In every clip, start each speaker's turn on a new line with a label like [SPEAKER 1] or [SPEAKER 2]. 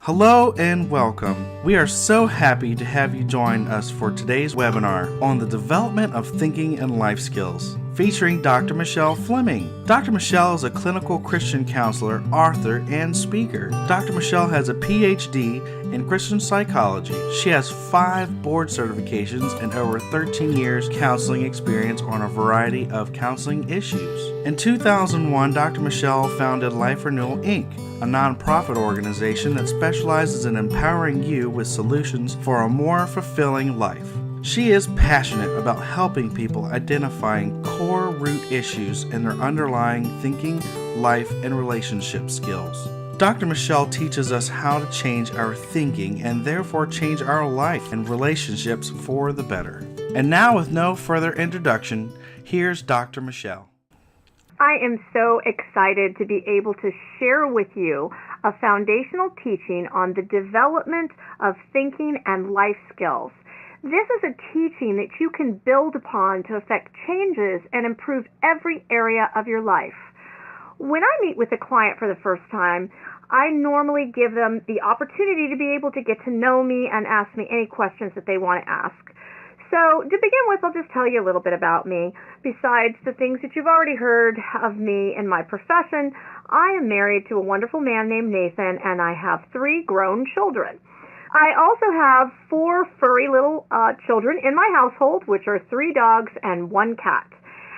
[SPEAKER 1] Hello and welcome. We are so happy to have you join us for today's webinar on the development of thinking and life skills, featuring Dr. Michele Fleming. Dr. Michele is a clinical Christian counselor, author, and speaker. Dr. Michele has a PhD in Christian psychology. She has 5 board certifications and over 13 years counseling experience on a variety of counseling issues. In 2001, Dr. Michele founded Life Renewal, Inc., a nonprofit organization that specializes in empowering you with solutions for a more fulfilling life. She is passionate about helping people identifying core root issues in their underlying thinking, life, and relationship skills. Dr. Michele teaches us how to change our thinking and therefore change our life and relationships for the better. And now, with no further introduction, here's Dr. Michele.
[SPEAKER 2] I am so excited to be able to share with you a foundational teaching on the development of thinking and life skills. This is a teaching that you can build upon to effect changes and improve every area of your life. When I meet with a client for the first time, I normally give them the opportunity to be able to get to know me and ask me any questions that they want to ask. So to begin with, I'll just tell you a little bit about me. Besides the things that you've already heard of me in my profession, I am married to a wonderful man named Nathan, and I have 3 grown children. I also have 4 furry little children in my household, which are 3 dogs and 1 cat.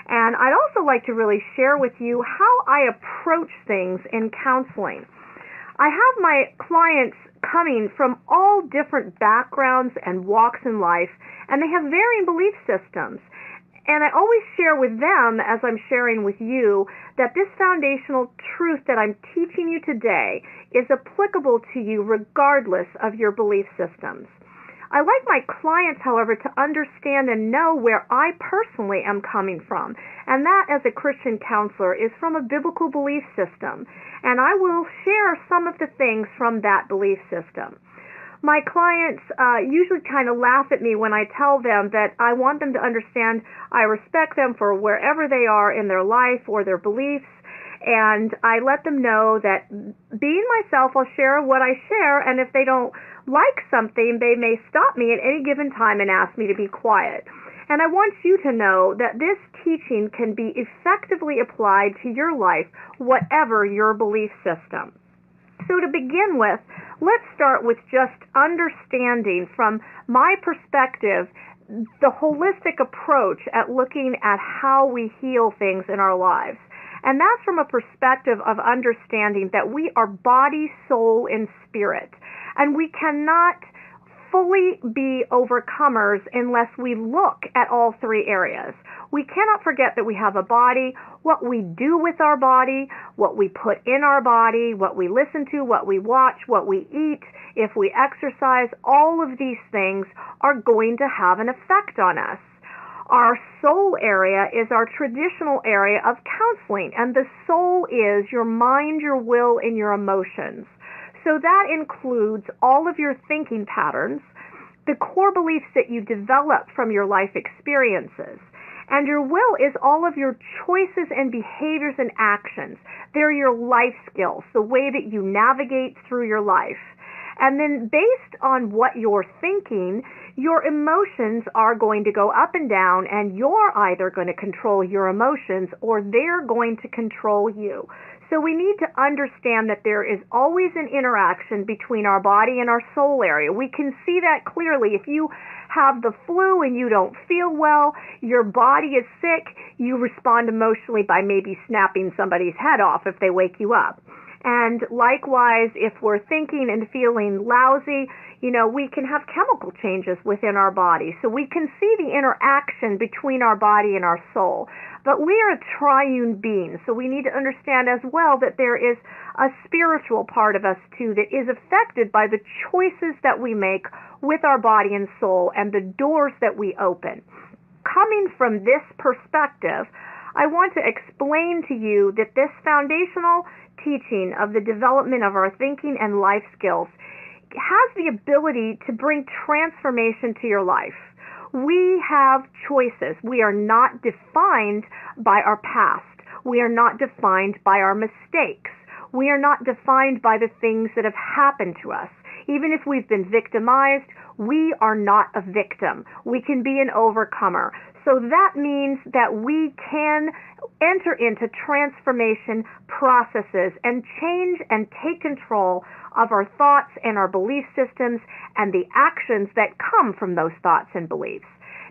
[SPEAKER 2] And I'd also like to really share with you how I approach things in counseling. I have my clients coming from all different backgrounds and walks in life, and they have varying belief systems. And I always share with them, as I'm sharing with you, that this foundational truth that I'm teaching you today is applicable to you regardless of your belief systems. I like my clients, however, to understand and know where I personally am coming from. And that, as a Christian counselor, is from a biblical belief system. And I will share some of the things from that belief system. My clients usually kind of laugh at me when I tell them that I want them to understand I respect them for wherever they are in their life or their beliefs. And I let them know that being myself, I'll share what I share, and if they don't like something, they may stop me at any given time and ask me to be quiet. And I want you to know that this teaching can be effectively applied to your life, whatever your belief system. So to begin with, let's start with just understanding from my perspective the holistic approach at looking at how we heal things in our lives. And that's from a perspective of understanding that we are body, soul, and spirit. And we cannot fully be overcomers unless we look at all 3 areas. We cannot forget that we have a body, what we do with our body, what we put in our body, what we listen to, what we watch, what we eat, if we exercise. All of these things are going to have an effect on us. Our soul area is our traditional area of counseling, and the soul is your mind, your will, and your emotions. So that includes all of your thinking patterns, the core beliefs that you develop from your life experiences. And your will is all of your choices and behaviors and actions. They're your life skills, the way that you navigate through your life. And then based on what you're thinking, your emotions are going to go up and down, and you're either going to control your emotions or they're going to control you. So we need to understand that there is always an interaction between our body and our soul area. We can see that clearly. If you have the flu and you don't feel well, your body is sick, you respond emotionally by maybe snapping somebody's head off if they wake you up. And likewise, if we're thinking and feeling lousy, we can have chemical changes within our body. So we can see the interaction between our body and our soul. But we are a triune being, so we need to understand as well that there is a spiritual part of us too that is affected by the choices that we make with our body and soul and the doors that we open. Coming from this perspective, I want to explain to you that this foundational teaching of the development of our thinking and life skills has the ability to bring transformation to your life. We have choices. We are not defined by our past. We are not defined by our mistakes. We are not defined by the things that have happened to us. Even if we've been victimized, we are not a victim. We can be an overcomer. So that means that we can enter into transformation processes and change and take control of our thoughts and our belief systems and the actions that come from those thoughts and beliefs.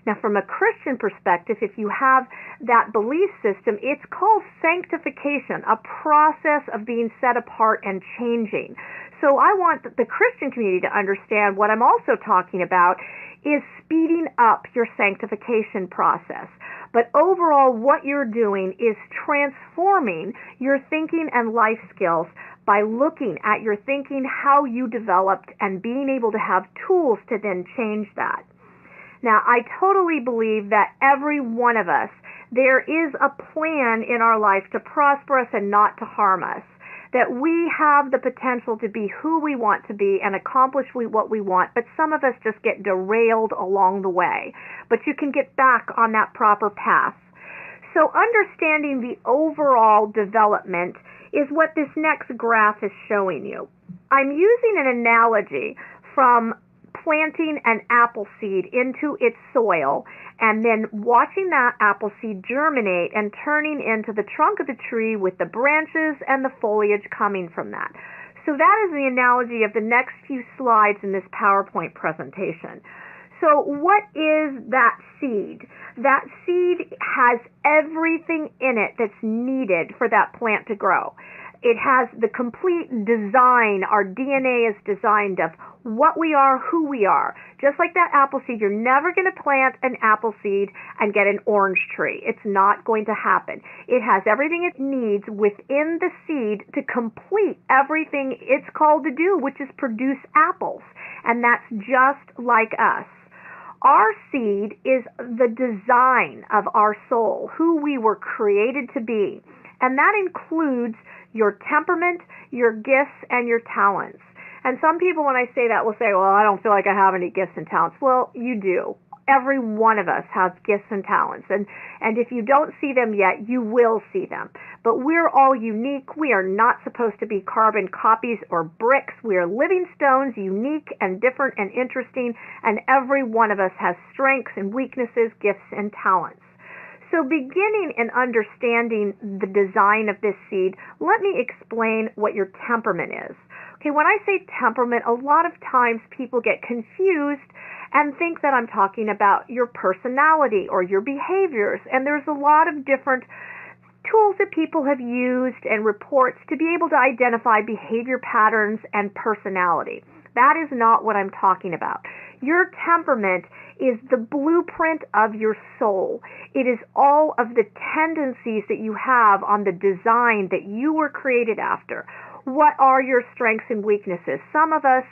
[SPEAKER 2] Now, from a Christian perspective, if you have that belief system, it's called sanctification, a process of being set apart and changing. So I want the Christian community to understand what I'm also talking about is speeding up your sanctification process. But overall, what you're doing is transforming your thinking and life skills by looking at your thinking, how you developed, and being able to have tools to then change that. Now, I totally believe that every one of us, there is a plan in our life to prosper us and not to harm us. That we have the potential to be who we want to be and accomplish what we want, but some of us just get derailed along the way. But you can get back on that proper path. So understanding the overall development is what this next graph is showing you. I'm using an analogy from planting an apple seed into its soil and then watching that apple seed germinate and turning into the trunk of the tree with the branches and the foliage coming from that. So that is the analogy of the next few slides in this PowerPoint presentation. So what is that seed? That seed has everything in it that's needed for that plant to grow. It has the complete design. Our DNA is designed of what we are, who we are. Just like that apple seed, you're never going to plant an apple seed and get an orange tree. It's not going to happen. It has everything it needs within the seed to complete everything it's called to do, which is produce apples. And that's just like us. Our seed is the design of our soul, who we were created to be. And that includes your temperament, your gifts, and your talents. And some people, when I say that, will say, well, I don't feel like I have any gifts and talents. Well, you do. Every one of us has gifts and talents. And if you don't see them yet, you will see them. But we're all unique. We are not supposed to be carbon copies or bricks. We are living stones, unique and different and interesting. And every one of us has strengths and weaknesses, gifts and talents. So beginning and understanding the design of this seed, let me explain what your temperament is. Okay, when I say temperament, a lot of times people get confused and think that I'm talking about your personality or your behaviors. And there's a lot of different tools that people have used and reports to be able to identify behavior patterns and personality. That is not what I'm talking about. Your temperament is the blueprint of your soul. It is all of the tendencies that you have on the design that you were created after. What are your strengths and weaknesses? Some of us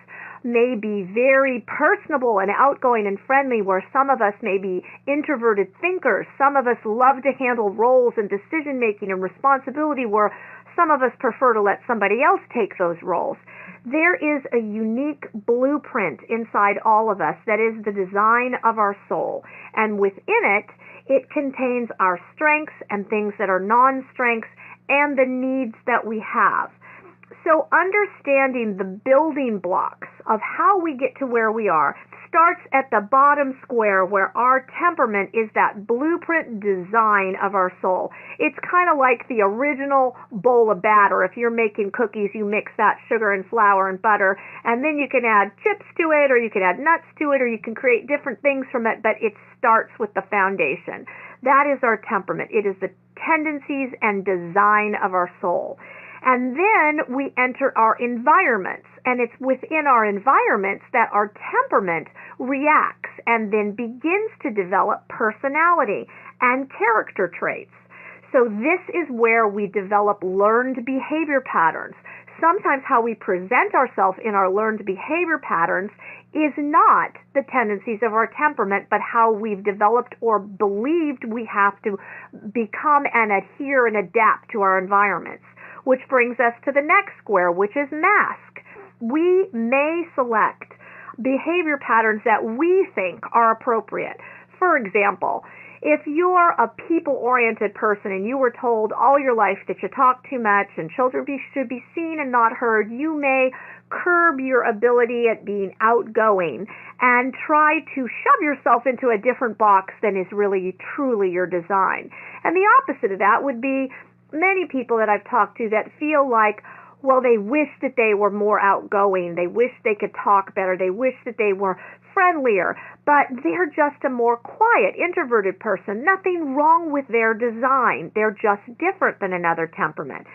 [SPEAKER 2] may be very personable and outgoing and friendly, where some of us may be introverted thinkers. Some of us love to handle roles and decision-making and responsibility, where some of us prefer to let somebody else take those roles. There is a unique blueprint inside all of us that is the design of our soul. And within it, it contains our strengths and things that are non-strengths and the needs that we have. So understanding the building blocks of how we get to where we are starts at the bottom square, where our temperament is that blueprint design of our soul. It's kind of like the original bowl of batter. If you're making cookies, you mix that sugar and flour and butter, and then you can add chips to it, or you can add nuts to it, or you can create different things from it, but it starts with the foundation. That is our temperament. It is the tendencies and design of our soul. And then we enter our environments, and it's within our environments that our temperament reacts and then begins to develop personality and character traits. So this is where we develop learned behavior patterns. Sometimes how we present ourselves in our learned behavior patterns is not the tendencies of our temperament, but how we've developed or believed we have to become and adhere and adapt to our environments. Which brings us to the next square, which is mask. We may select behavior patterns that we think are appropriate. For example, If you're a people-oriented person and you were told all your life that you talk too much and children should be seen and not heard, you may curb your ability at being outgoing and try to shove yourself into a different box than is really truly your design. And the opposite of that would be many people that I've talked to that feel like, well, they wish that they were more outgoing. They wish they could talk better. They wish that they were friendlier, but they're just a more quiet, introverted person. Nothing wrong with their design. They're just different than another temperament.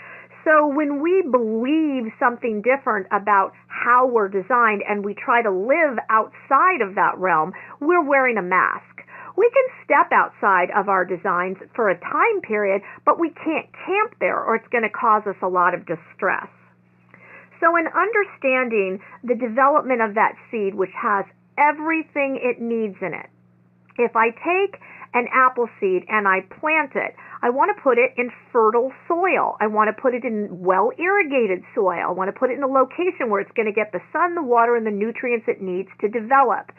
[SPEAKER 2] So when we believe something different about how we're designed and we try to live outside of that realm, we're wearing a mask. We can step outside of our designs for a time period, but we can't camp there or it's going to cause us a lot of distress. So in understanding the development of that seed, which has everything it needs in it, if I take an apple seed and I plant it, I want to put it in fertile soil. I want to put it in well-irrigated soil. I want to put it in a location where it's going to get the sun, the water, and the nutrients it needs to develop.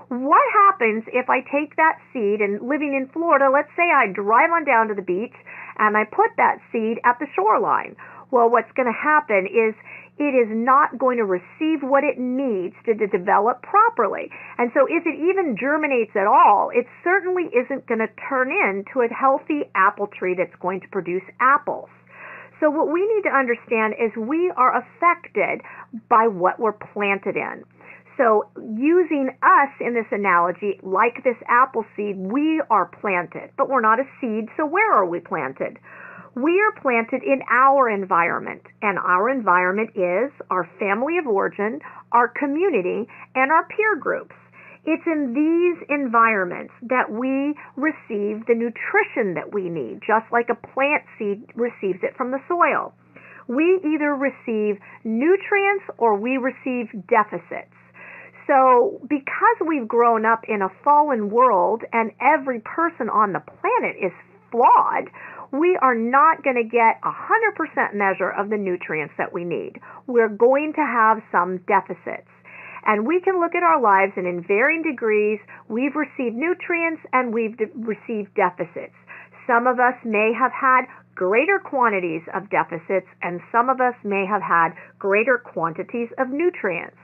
[SPEAKER 2] What happens if I take that seed and living in Florida, let's say I drive on down to the beach and I put that seed at the shoreline? Well, what's going to happen is it is not going to receive what it needs to develop properly. And so if it even germinates at all, it certainly isn't going to turn into a healthy apple tree that's going to produce apples. So what we need to understand is we are affected by what we're planted in. So using us in this analogy, like this apple seed, we are planted, but we're not a seed, so where are we planted? We are planted in our environment, and our environment is our family of origin, our community, and our peer groups. It's in these environments that we receive the nutrition that we need, just like a plant seed receives it from the soil. We either receive nutrients or we receive deficits. So because we've grown up in a fallen world and every person on the planet is flawed, we are not going to get 100% measure of the nutrients that we need. We're going to have some deficits. And we can look at our lives and in varying degrees, we've received nutrients and we've received deficits. Some of us may have had greater quantities of deficits and some of us may have had greater quantities of nutrients.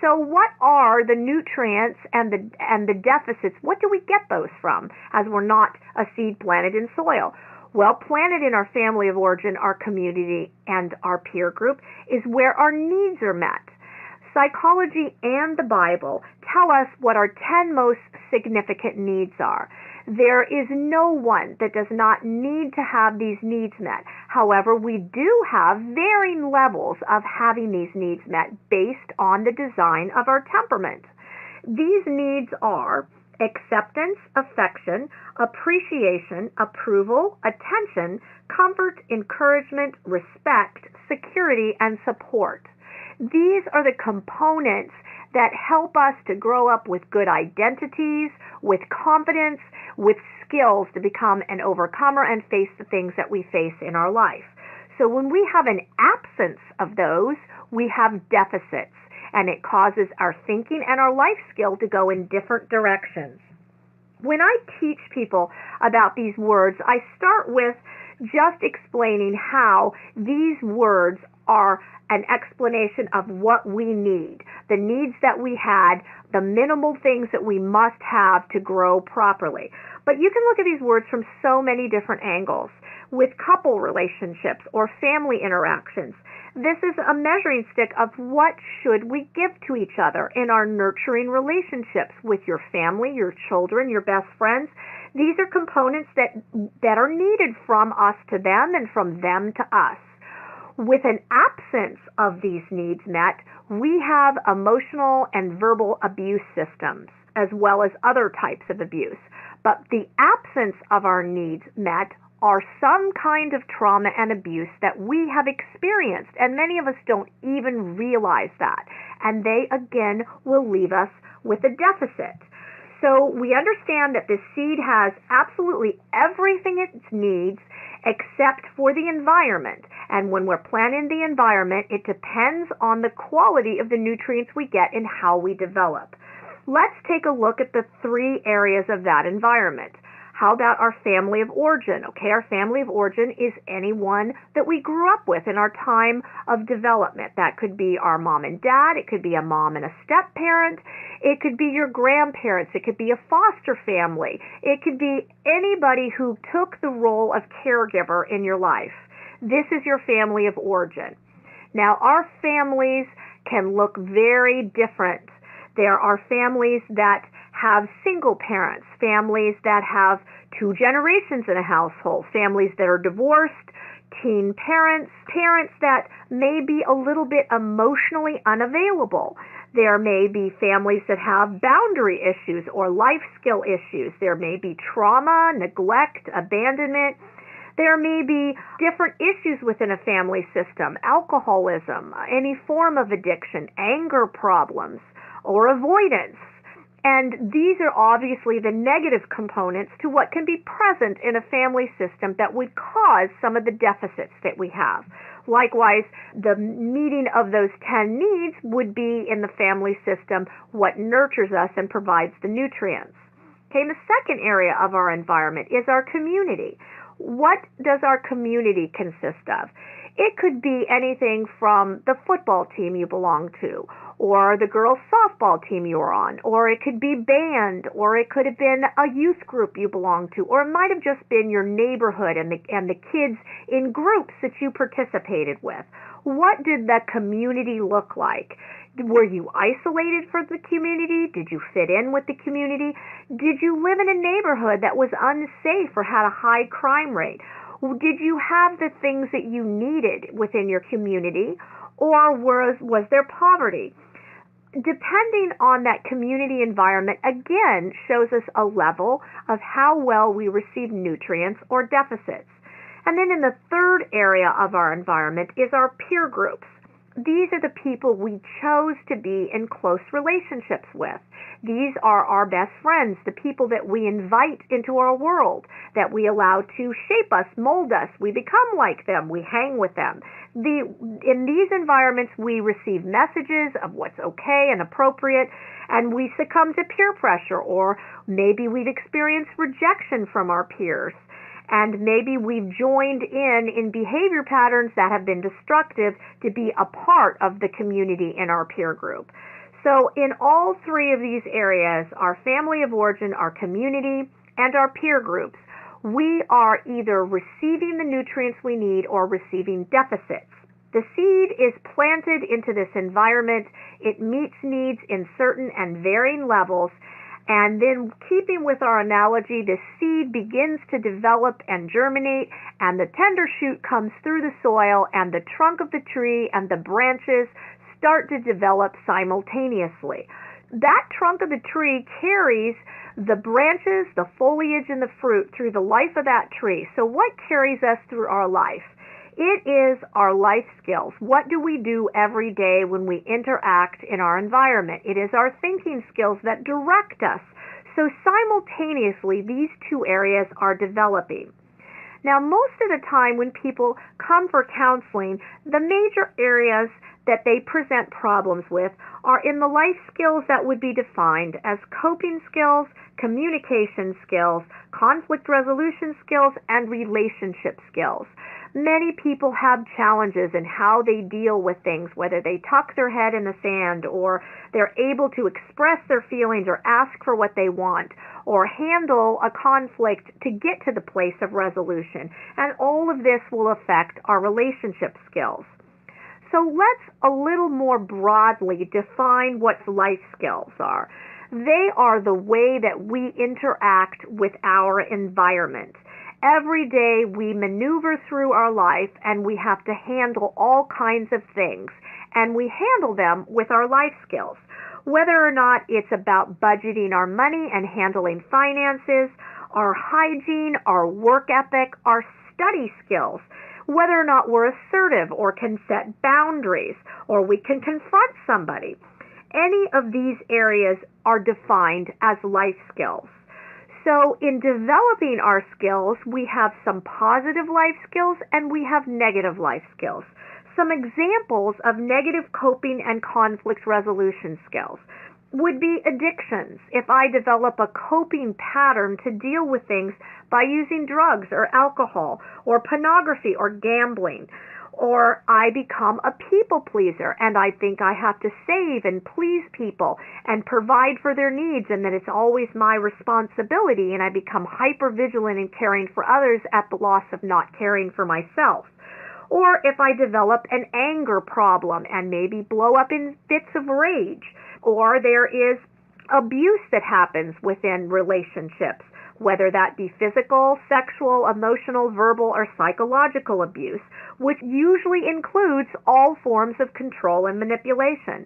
[SPEAKER 2] So what are the nutrients and the deficits? What do we get those from as we're not a seed planted in soil? Well, planted in our family of origin, our community, and our peer group is where our needs are met. Psychology and the Bible tell us what our 10 most significant needs are. There is no one that does not need to have these needs met. However, we do have varying levels of having these needs met based on the design of our temperament. These needs are acceptance, affection, appreciation, approval, attention, comfort, encouragement, respect, security, and support. These are the components that help us to grow up with good identities, with confidence, with skills to become an overcomer and face the things that we face in our life. So when we have an absence of those, we have deficits, and it causes our thinking and our life skill to go in different directions. When I teach people about these words, I start with just explaining how these words are an explanation of what we need, the needs that we had, the minimal things that we must have to grow properly. But you can look at these words from so many different angles. With couple relationships or family interactions, this is a measuring stick of what should we give to each other in our nurturing relationships with your family, your children, your best friends. These are components that are needed from us to them and from them to us. With an absence of these needs met, we have emotional and verbal abuse systems, as well as other types of abuse. But the absence of our needs met are some kind of trauma and abuse that we have experienced, and many of us don't even realize that. And they, again, will leave us with a deficit. So we understand that the seed has absolutely everything it needs except for the environment. And when we're planting the environment, it depends on the quality of the nutrients we get and how we develop. Let's take a look at the 3 areas of that environment. How about our family of origin? Okay, our family of origin is anyone that we grew up with in our time of development. That could be our mom and dad. It could be a mom and a step-parent. It could be your grandparents. It could be a foster family. It could be anybody who took the role of caregiver in your life. This is your family of origin. Now, our families can look very different. There are families that have single parents, families that have two generations in a household, families that are divorced, teen parents, parents that may be a little bit emotionally unavailable. There may be families that have boundary issues or life skill issues. There may be trauma, neglect, abandonment. There may be different issues within a family system, alcoholism, any form of addiction, anger problems, or avoidance. And these are obviously the negative components to what can be present in a family system that would cause some of the deficits that we have. Likewise, the meeting of those 10 needs would be in the family system what nurtures us and provides the nutrients. Okay, and the second area of our environment is our community. What does our community consist of? It could be anything from the football team you belong to, or the girls' softball team you are on, or it could be band, or it could have been a youth group you belong to, or it might have just been your neighborhood and the kids in groups that you participated with. What did the community look like? Were you isolated from the community? Did you fit in with the community? Did you live in a neighborhood that was unsafe or had a high crime rate? Did you have the things that you needed within your community, or was there poverty? Depending on that community environment, again, shows us a level of how well we receive nutrients or deficits. And then in the third area of our environment is our peer groups. These are the people we chose to be in close relationships with. These are our best friends, the people that we invite into our world, that we allow to shape us, mold us. We become like them. We hang with them. In these environments, we receive messages of what's okay and appropriate, and we succumb to peer pressure, or maybe we've experienced rejection from our peers. And maybe we've joined in behavior patterns that have been destructive to be a part of the community in our peer group. So in all three of these areas, our family of origin, our community, and our peer groups, we are either receiving the nutrients we need or receiving deficits. The seed is planted into this environment. It meets needs in certain and varying levels. And then, keeping with our analogy, the seed begins to develop and germinate, and the tender shoot comes through the soil, and the trunk of the tree and the branches start to develop simultaneously. That trunk of the tree carries the branches, the foliage, and the fruit through the life of that tree. So what carries us through our life? It is our life skills. What do we do every day when we interact in our environment? It is our thinking skills that direct us. So simultaneously, these two areas are developing. Now, most of the time when people come for counseling, the major areas that they present problems with are in the life skills that would be defined as coping skills, communication skills, conflict resolution skills, and relationship skills. Many people have challenges in how they deal with things, whether they tuck their head in the sand, or they're able to express their feelings or ask for what they want, or handle a conflict to get to the place of resolution. And all of this will affect our relationship skills. So let's a little more broadly define what life skills are. They are the way that we interact with our environment. Every day we maneuver through our life and we have to handle all kinds of things, and we handle them with our life skills. Whether or not it's about budgeting our money and handling finances, our hygiene, our work ethic, our study skills, whether or not we're assertive or can set boundaries or we can confront somebody. Any of these areas are defined as life skills. So in developing our skills, we have some positive life skills and we have negative life skills. Some examples of negative coping and conflict resolution skills. would be addictions. If I develop a coping pattern to deal with things by using drugs or alcohol or pornography or gambling, or I become a people pleaser and I think I have to save and please people and provide for their needs and that it's always my responsibility, and I become hyper vigilant in caring for others at the loss of not caring for myself. Or if I develop an anger problem and maybe blow up in fits of rage, or there is abuse that happens within relationships, whether that be physical, sexual, emotional, verbal, or psychological abuse, which usually includes all forms of control and manipulation.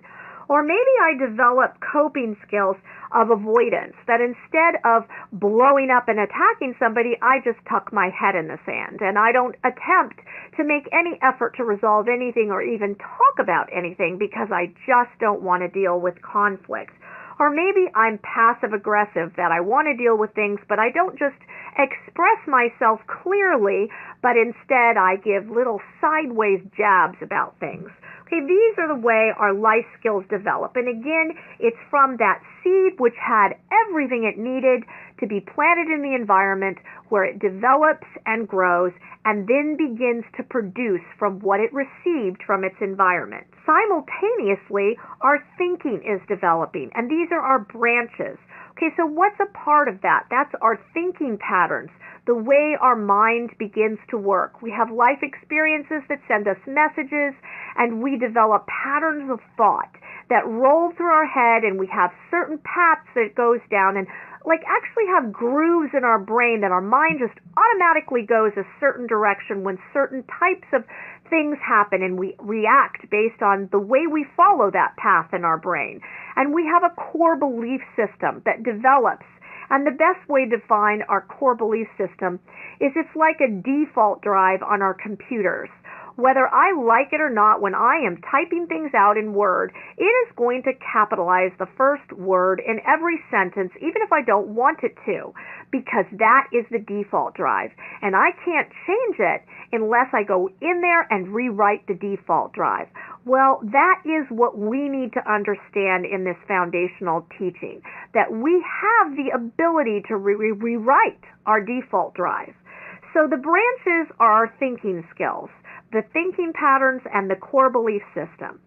[SPEAKER 2] Or maybe I develop coping skills of avoidance, that instead of blowing up and attacking somebody, I just tuck my head in the sand and I don't attempt to make any effort to resolve anything or even talk about anything because I just don't want to deal with conflict. Or maybe I'm passive aggressive, that I want to deal with things, but I don't just express myself clearly, but instead I give little sideways jabs about things. Okay, these are the way our life skills develop. And again, it's from that seed which had everything it needed to be planted in the environment, where it develops and grows and then begins to produce from what it received from its environment. Simultaneously, our thinking is developing, and these are our branches. Okay, so what's a part of that? That's our thinking patterns, the way our mind begins to work. We have life experiences that send us messages, and we develop patterns of thought that roll through our head, and we have certain paths that it goes down, and actually have grooves in our brain that our mind just automatically goes a certain direction when certain types of things happen, and we react based on the way we follow that path in our brain. And we have a core belief system that develops. And the best way to define our core belief system is it's like a default drive on our computers. Whether I like it or not, when I am typing things out in Word, it is going to capitalize the first word in every sentence, even if I don't want it to, because that is the default drive. And I can't change it unless I go in there and rewrite the default drive. Well, that is what we need to understand in this foundational teaching, that we have the ability to rewrite our default drive. So the branches are our thinking skills, the thinking patterns, and the core belief system.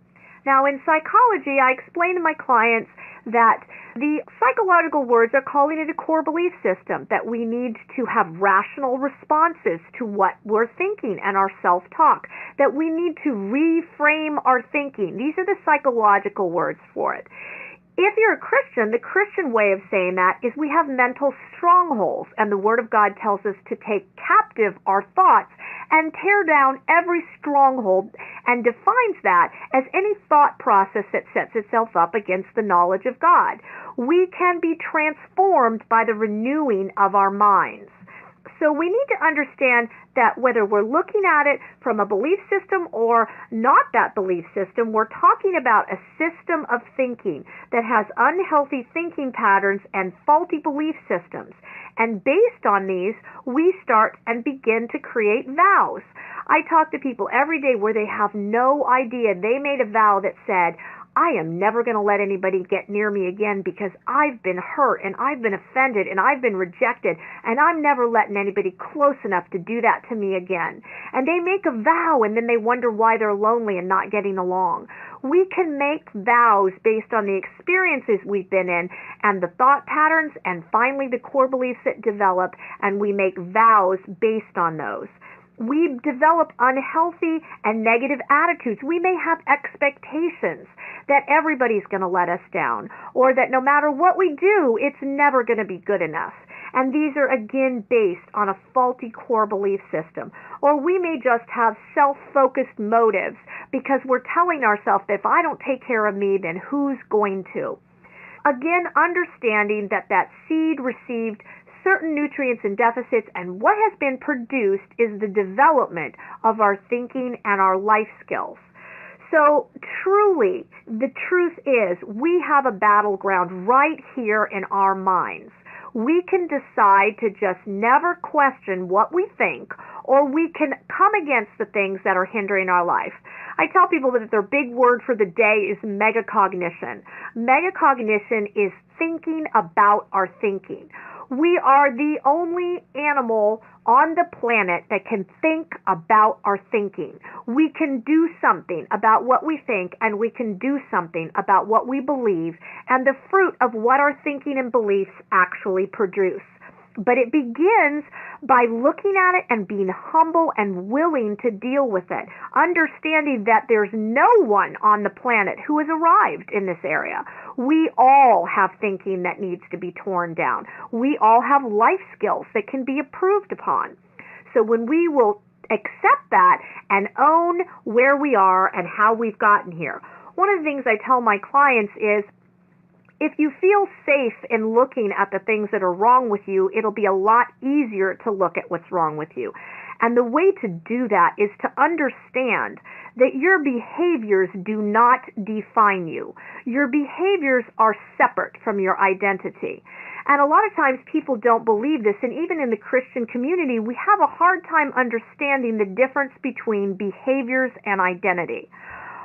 [SPEAKER 2] Now, in psychology, I explain to my clients that the psychological words are calling it a core belief system, that we need to have rational responses to what we're thinking and our self-talk, that we need to reframe our thinking. These are the psychological words for it. If you're a Christian, the Christian way of saying that is we have mental strongholds, and the Word of God tells us to take captive our thoughts and tear down every stronghold, and defines that as any thought process that sets itself up against the knowledge of God. We can be transformed by the renewing of our minds. So we need to understand that whether we're looking at it from a belief system or not that belief system, we're talking about a system of thinking that has unhealthy thinking patterns and faulty belief systems. And based on these, we start and begin to create vows. I talk to people every day where they have no idea. They made a vow that said, I am never going to let anybody get near me again because I've been hurt and I've been offended and I've been rejected, and I'm never letting anybody close enough to do that to me again. And they make a vow, and then they wonder why they're lonely and not getting along. We can make vows based on the experiences we've been in and the thought patterns and finally the core beliefs that develop, and we make vows based on those. We develop unhealthy and negative attitudes. We may have expectations that everybody's going to let us down, or that no matter what we do, it's never going to be good enough. And these are again based on a faulty core belief system. Or we may just have self-focused motives because we're telling ourselves that if I don't take care of me, then who's going to? Again, understanding that that seed received certain nutrients and deficits, and what has been produced is the development of our thinking and our life skills. So truly, the truth is we have a battleground right here in our minds. We can decide to just never question what we think or we can come against the things that are hindering our life. I tell people that their big word for the day is megacognition. Megacognition is thinking about our thinking. We are the only animal on the planet that can think about our thinking. We can do something about what we think, and we can do something about what we believe, and the fruit of what our thinking and beliefs actually produce. But it begins by looking at it and being humble and willing to deal with it, understanding that there's no one on the planet who has arrived in this area. We all have thinking that needs to be torn down. We all have life skills that can be improved upon. So when we will accept that and own where we are and how we've gotten here, one of the things I tell my clients is, if you feel safe in looking at the things that are wrong with you, it'll be a lot easier to look at what's wrong with you. And the way to do that is to understand that your behaviors do not define you. Your behaviors are separate from your identity. And a lot of times people don't believe this, and even in the Christian community, we have a hard time understanding the difference between behaviors and identity.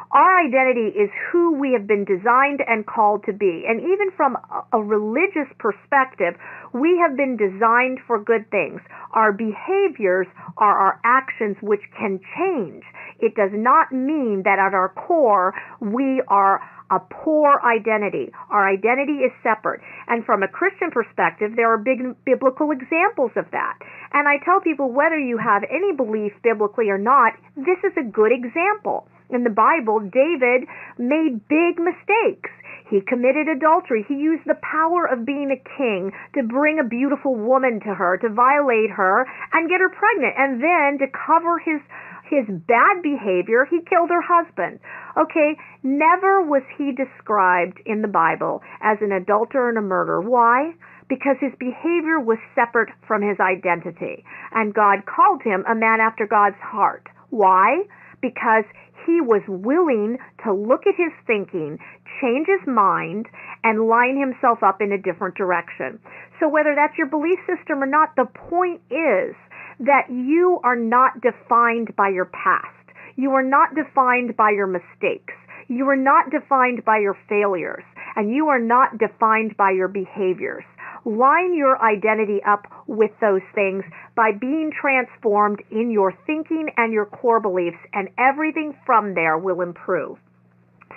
[SPEAKER 2] Our identity is who we have been designed and called to be. And even from a religious perspective, we have been designed for good things. Our behaviors are our actions, which can change. It does not mean that at our core we are a poor identity. Our identity is separate. And from a Christian perspective, there are big biblical examples of that. And I tell people, whether you have any belief biblically or not, this is a good example. In the Bible, David made big mistakes. He committed adultery. He used the power of being a king to bring a beautiful woman to her, to violate her, and get her pregnant. And then to cover his bad behavior, he killed her husband. Okay, never was he described in the Bible as an adulterer and a murderer. Why? Because his behavior was separate from his identity. And God called him a man after God's heart. Why? Because he was willing to look at his thinking, change his mind, and line himself up in a different direction. So whether that's your belief system or not, the point is that you are not defined by your past. You are not defined by your mistakes. You are not defined by your failures. And you are not defined by your behaviors. Line your identity up with those things by being transformed in your thinking and your core beliefs, and everything from there will improve.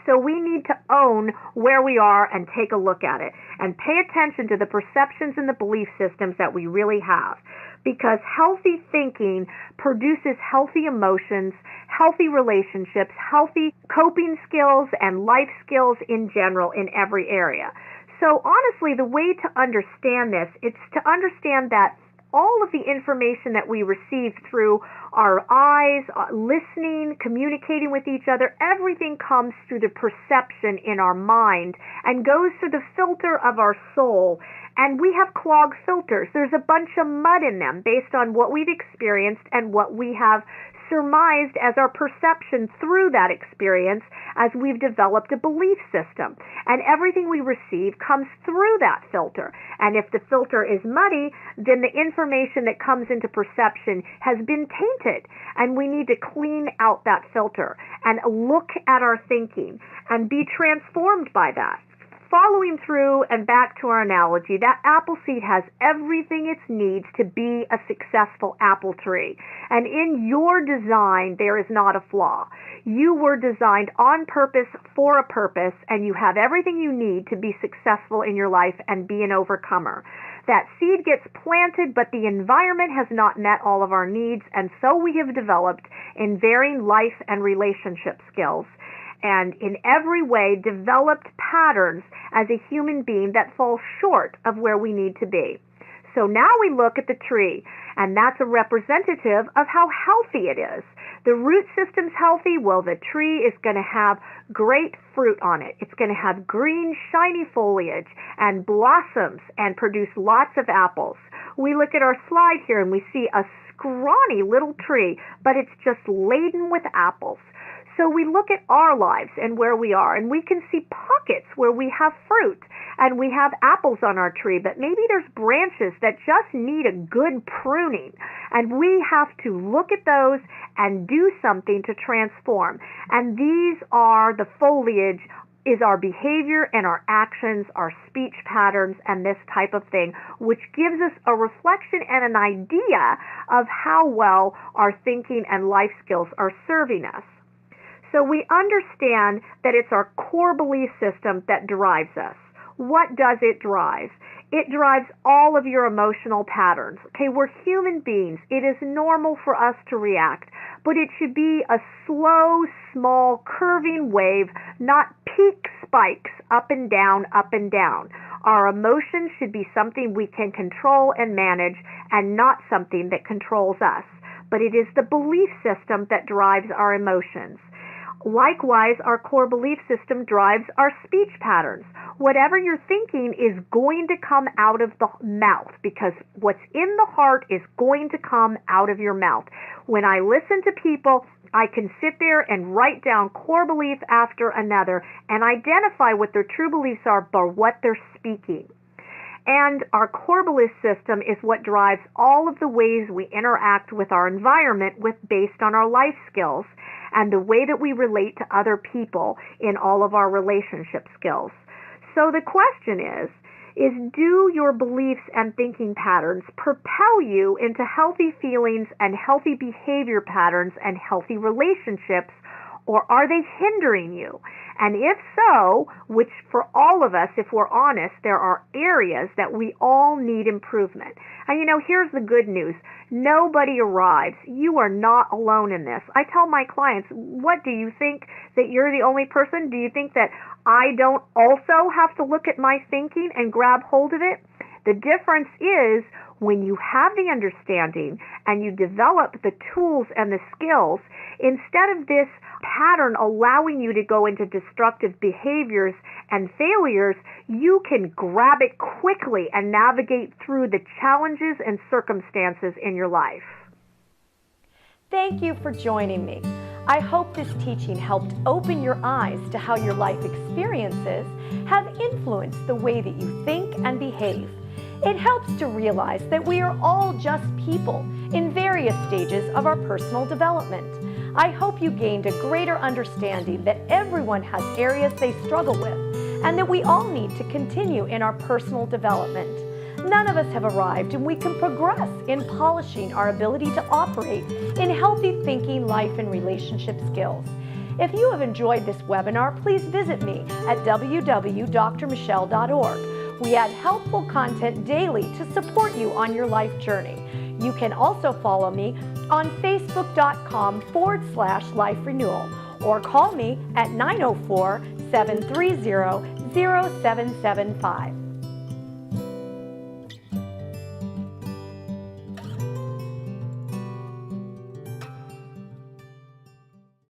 [SPEAKER 2] So we need to own where we are and take a look at it and pay attention to the perceptions and the belief systems that we really have. Because healthy thinking produces healthy emotions, healthy relationships, healthy coping skills, and life skills in general in every area. So honestly, the way to understand this, it's to understand that all of the information that we receive through our eyes, listening, communicating with each other, everything comes through the perception in our mind and goes through the filter of our soul. And we have clogged filters. There's a bunch of mud in them based on what we've experienced and what we have surmised as our perception through that experience as we've developed a belief system. And everything we receive comes through that filter. And if the filter is muddy, then the information that comes into perception has been tainted. And we need to clean out that filter and look at our thinking and be transformed by that. Following through and back to our analogy, that apple seed has everything it needs to be a successful apple tree. And in your design, there is not a flaw. You were designed on purpose for a purpose, and you have everything you need to be successful in your life and be an overcomer. That seed gets planted, but the environment has not met all of our needs, and so we have developed in varying life and relationship skills, and in every way developed patterns as a human being that fall short of where we need to be. So now we look at the tree, and that's a representative of how healthy it is. The root system's healthy, well, the tree is going to have great fruit on it. It's going to have green, shiny foliage and blossoms and produce lots of apples. We look at our slide here and we see a scrawny little tree, but it's just laden with apples. So we look at our lives and where we are, and we can see pockets where we have fruit. and we have apples on our tree, but maybe there's branches that just need a good pruning, and we have to look at those and do something to transform. And these are the foliage is our behavior and our actions, our speech patterns, and this type of thing, which gives us a reflection and an idea of how well our thinking and life skills are serving us. So we understand that it's our core belief system that drives us. What does it drive? It drives all of your emotional patterns. Okay, we're human beings. It is normal for us to react, but it should be a slow, small, curving wave, not peak spikes up and down, up and down. Our emotions should be something we can control and manage and not something that controls us. But it is the belief system that drives our emotions. Likewise, our core belief system drives our speech patterns. Whatever you're thinking is going to come out of the mouth, because what's in the heart is going to come out of your mouth. When I listen to people, I can sit there and write down core belief after another and identify what their true beliefs are by what they're speaking. And our core belief system is what drives all of the ways we interact with our environment based on our life skills and the way that we relate to other people in all of our relationship skills. So the question is do your beliefs and thinking patterns propel you into healthy feelings and healthy behavior patterns and healthy relationships, or are they hindering you? And if so, which for all of us, if we're honest, there are areas that we all need improvement. And here's the good news. Nobody arrives. You are not alone in this. I tell my clients, what do you think that you're the only person? Do you think that I don't also have to look at my thinking and grab hold of it? The difference is when you have the understanding and you develop the tools and the skills, instead of this pattern allowing you to go into destructive behaviors and failures, you can grab it quickly and navigate through the challenges and circumstances in your life.
[SPEAKER 3] Thank you for joining me. I hope this teaching helped open your eyes to how your life experiences have influenced the way that you think and behave. It helps to realize that we are all just people in various stages of our personal development. I hope you gained a greater understanding that everyone has areas they struggle with and that we all need to continue in our personal development. None of us have arrived, and we can progress in polishing our ability to operate in healthy thinking, life, and relationship skills. If you have enjoyed this webinar, please visit me at www.drmichele.org. We add helpful content daily to support you on your life journey. You can also follow me on facebook.com/life renewal or call me at 904-730-0775.